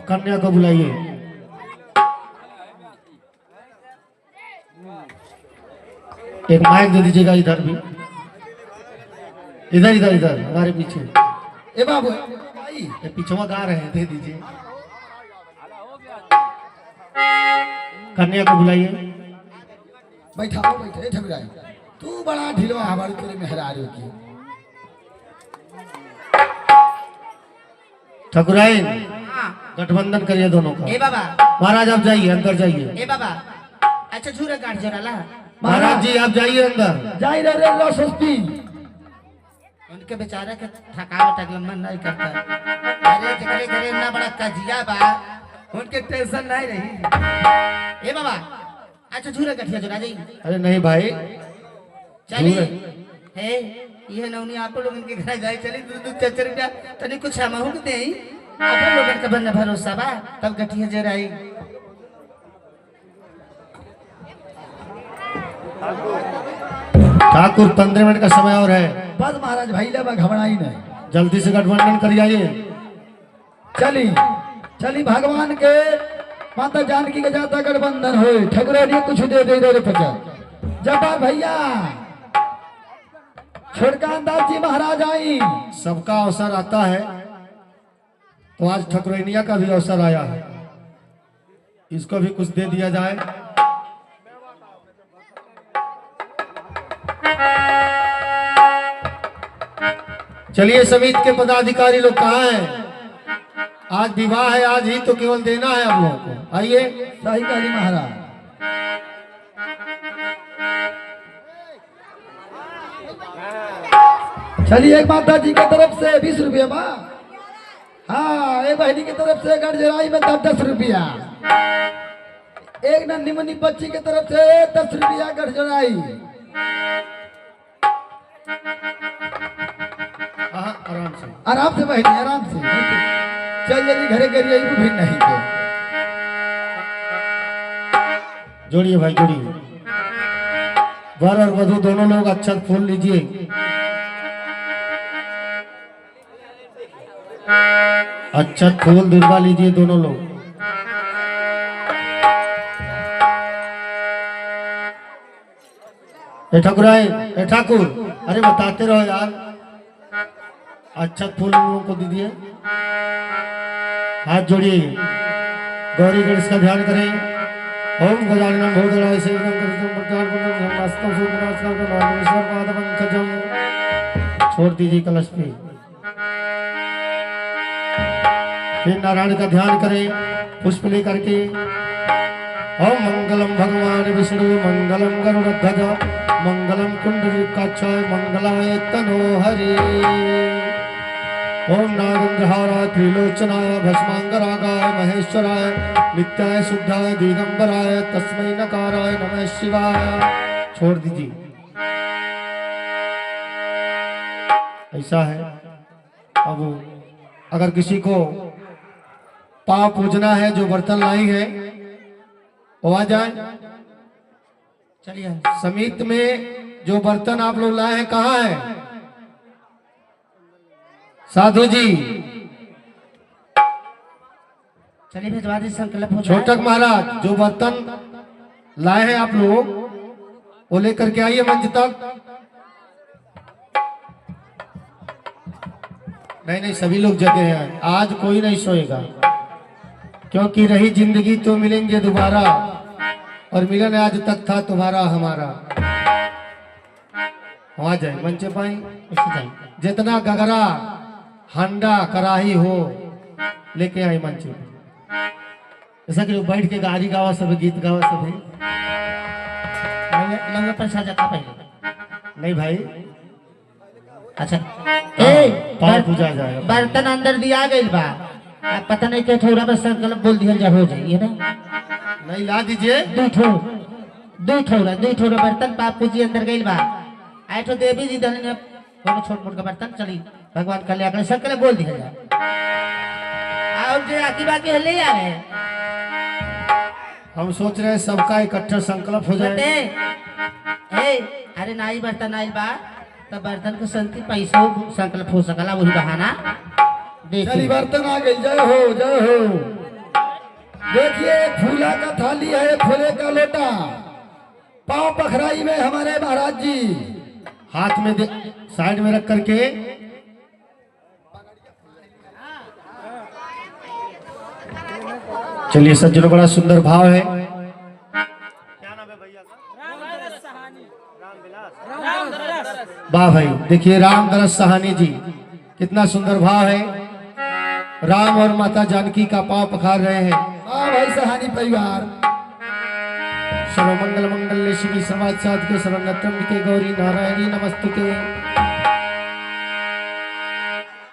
कन्या को बुलाइए। एक माइक दे दीजिएगा इधर भी, इधर इधर इधर हमारे पीछे। ए बाबू भाई ये पिछवा गा रहे हैं, दे दीजिए। कन्या को बुलाइए। बैठाओ बैठे ठकुराई, तू बड़ा ढिलवा हमारे तेरे मेहरारू की। ठकुराइन गठबंधन करिए दोनों का। ए बाबा महाराज आप जाइए, अंदर जाइए। ए बाबा अच्छा झूरा काट जरा महाराज जी आप जाइए अंदर। जाई रे रे लो सस्ती। उनके बेचारे के थकावट अगला मन नहीं करता। अरे जकरे करे ना बड़ा कजिया बा, उनके टेंशन नहीं रही। ए बाबा अच्छा झूरा कटिया जरा जाइए। अरे नहीं भाई चलिए हे ये नौनी आप लोग इनके घर जाए चली दूध चचर रुपया तनी कुछ हम हो दे आप लोग का बन्ना भरोसा बा तब गठिया जराई। ठाकुर 15 मिनट का समय और है। बस महाराज भाई ले घबराई नहीं, जल्दी से गठबंधन कर जाइए। चली चली भगवान के माता जानकी के जाता गठबंधन हो। ठकुरे ने कुछ दे दे रे पचा जब्बार भैया छोड़कानदार जी महाराज आई। सबका अवसर आता है तो आज ठकुरैनिया का भी अवसर आया है, इसको भी कुछ दे दिया जाए। चलिए समिति के पदाधिकारी लोग कहाँ हैं? आज विवाह है, आज ही तो केवल देना है आप लोगों को। आइए। सही कही महाराज। चलिए एक माता जी की तरफ से 20 रुपया बा। हाँ एक बहनी की तरफ से गढ़जराई में 10 रुपया। एक नन्ही मुन्नी बच्ची की तरफ से 10 रुपया गढ़जराई। आराम से बहनी आराम से चल जल्दी घरे घरे भी नहीं तो जोड़िए भाई जोड़िए। वर और वधू दोनों लोग अच्छा फूल लीजिए। अच्छा फूल दुर्वा लीजिए दोनों लोग। ठकुराई ठाकुर अरे बताते रहो यार। अच्छा फूल लोगों को दीजिए। हाथ जोड़िए। गौरी गणेश का ध्यान करें। ओम गजानन भूतनाथ छोड़ दीजिए कलश पे। फिर नारायण का ध्यान करें पुष्प लेकर के। ओम मंगलम भगवान विष्णु मंगलम गरुड़ध्वज मंगलम कुंडलीकाक्षाय मंगलाय तनोहरे। ओम नागेंद्रहाराय त्रिलोचनाय भस्मांगरागाय महेश्वराय नित्याय शुद्धाय दिगंबराय तस्मै नकाराय नमः शिवाय। छोड़ दीजिए। ऐसा है। अब अगर किसी को पाव पूजना है, जो बर्तन लाई है वो आ जाए। चलिए समिति में जो बर्तन आप लोग लाए हैं कहाँ है? साधु जी चलिए भिजवा दी संकल्प हो जाए। छोटक महाराज जो बर्तन लाए हैं आप लोग वो लेकर के आइए मंच तक। नहीं नहीं सभी लोग जगे हैं, आज कोई नहीं सोएगा क्योंकि रही जिंदगी तो मिलेंगे दोबारा और मिलन आज तक था तुम्हारा हमारा। आ जाए मंच पाई जाए। जितना गगरा हंडा कराही हो लेके आई मंच पे। ऐसा कि बैठ के गाड़ी गावा सब गीत गावा सब लंगे पर साजा का पहले नहीं भाई। अच्छा ए पाँव पूजा जाएगा। बर्तन अंदर दिया गई बा। पता नहीं क्या थोड़ा बस संकल्प बोल दिया जा हो जाइए ना। नहीं ला दीजिए। दो थोड़ा बर्तन पाप पूजी अंदर गई बा। आए तो देवी जी दहन ने कोनो छोट मोट का बर्तन चली भगवान कल्याण करे संकल्प बोल दिया जा। और जो आकी बाकी है ले आवे। हम सोच रहे हैं सबका इकट्ठा संकल्प हो जाए। अरे नाई बर्तन आइल बा तब बर्तन को संति पैसों संकल्प हो सकला वही बहाना। चली बर्तन आ गई। जय हो जय हो। देखिए फूला का थाली है, फूले का लोटा, पांव पखराई में हमारे महाराज जी। हाथ में साइड में रख करके चलिए सज्जनों, बड़ा सुंदर भाव है। क्या नाम है भैया का? वाह भाई, देखिए राम दरस सहानी जी, कितना सुंदर भाव है। राम और माता जानकी का पांव पखार रहे हैं। हाँ भाई सहानी परिवार। सर्वमंगल मंगल्य शिवी समाज साध के शरणत्रम के गौरी नारायणी नमस्तुते।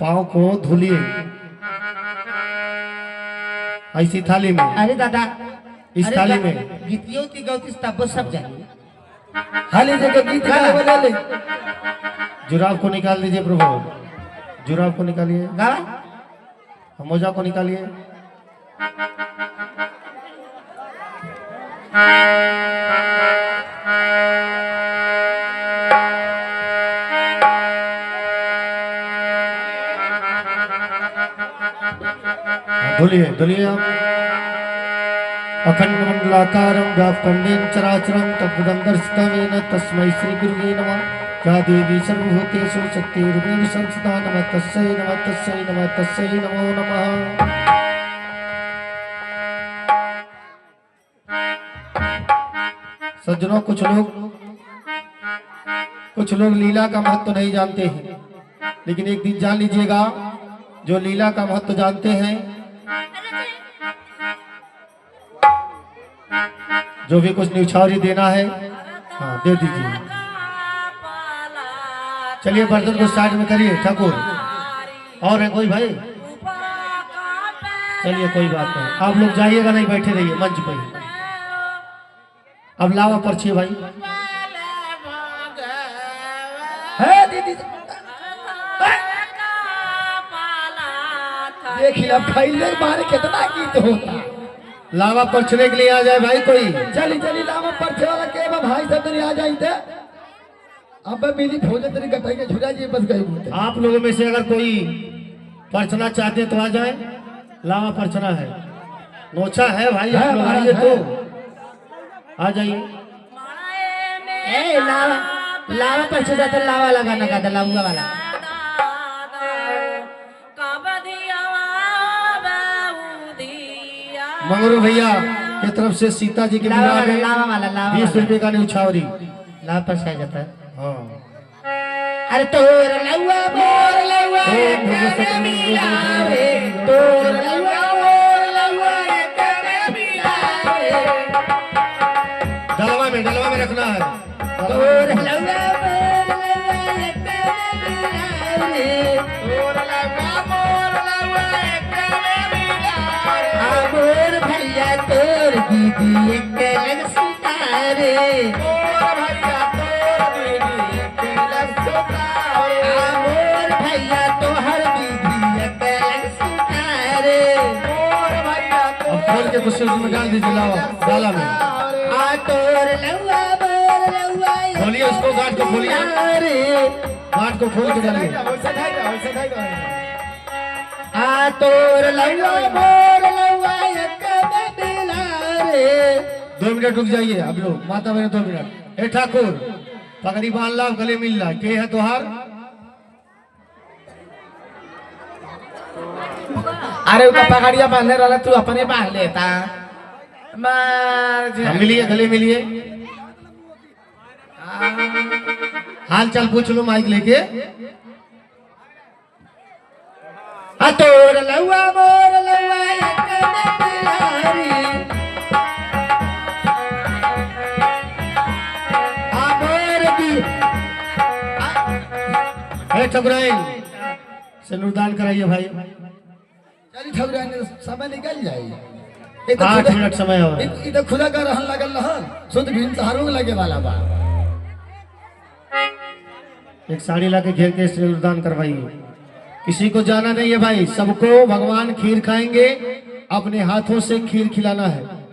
पांव को धुलिए ऐसी थाली में। अरे दादा, इस अरे थाली दा- में गीतियों की गौती तब सब जाए। हाली जगह गीत गाए वाले ले। जुराब को निकाल दीजिए प्रभु, जुराब को निकालिए, गावा मोजा को निकालिए। धुलिए धुलिए आप। अखंड मंडलाकारं व्यापकंडेन चराचरं तद्भुतं दर्शितमेन तस्मै श्री गुरुवे नमः। या देवी सर्वभूतेषु शक्तिरूपेण संस्थिता नमः तस्यै नमः तस्यै नमः तस्यै नमो नमः। सज्जनों, कुछ लोग लीला का महत्व नहीं जानते हैं, लेकिन एक दिन जान लीजिएगा, जो लीला का महत्व जानते हैं, जो भी कुछ न्यौछावरी देना है, हाँ दे दीजिए। चलिए बर्तन को साइड में करिए ठाकुर। और है कोई भाई? चलिए कोई बात नहीं, आप लोग जाइएगा नहीं, बैठे रहिए मंच पे। अब लावा पर्ची भाई। है दीदी देखिए अब खैले बाहर कितना गीत होता। लावा पर्चने के लिए आ जाए भाई कोई। चली चली लावा पर्चे वाला के बा भाई सब नहीं आ जाई थे। अब मिली भोजन तरी गठाई के छुड़ा जी बस गई बोलते। आप लोगों में से अगर कोई पर्चना चाहते तो आ जाए, लावा पर्चना है, नोचा है भाई, आप लोग आइए तो आ जाइए। ए लावा लावा पर छुड़ा तो लावा लगाना का था, लाऊंगा वाला। मंगरू भैया की तरफ से सीता जी के लावा विवाह वाला, में लावा वाला, लावा 20 रुपए का न्यौछावरी। लावा पर छा जाता है। हाँ अरे तोर लौआ मोर लौआ कने मिलावे, तोर लौआ मोर लौआ कने मिलावे, डलवा में रखना है। तोर लौआ मोर लौआ कने मिलावे, तोर लौआ मोर लौआ कने मिलावे, मोर भैया तोर दीदी एक लग सितारे, मोर भैया तोर दीदी एक लग सितारे, मोर भैया तोहर दीदी एक लग सितारे, मोर भैया अब खोल के कुछ उसमें डाल दीजिए, लावा डाला में आ तोर लौआ मोर लौआ खोलिए, उसको गांठ को खोलिए, गांठ को खोल के डालिए। आ तोर लौआ मोर लौआ एक मिलारे। 2 मिनट रुक जाइए आप लोग, माता बहन 2 मिनट। ए ठाकुर पगड़ी बांध ला, गले मिल ला, के है तोहार? अरे उसका पगड़िया बांधने वाला तू अपने बांध लेता। मार हाँ, मिलिए, गले मिलिए, हाल चाल पूछ लो माइक लेके। आ तोर लौआ मोर लौआ एक मिलारी, आ मोर दी ए ठकुराइन सिंदूरदान कराइए भाई। चली ठकुराइन समय निकल जाए। 8 मिनट समय और इ तो खुदा का रहन लगल रहन शुद्ध भीम सहारों लगे वाला बा। एक साड़ी ला के घेर के सिंदूरदान करवाइए। किसी को जाना नहीं है भाई, सबको भगवान खीर खाएंगे, अपने हाथों से खीर खिलाना है।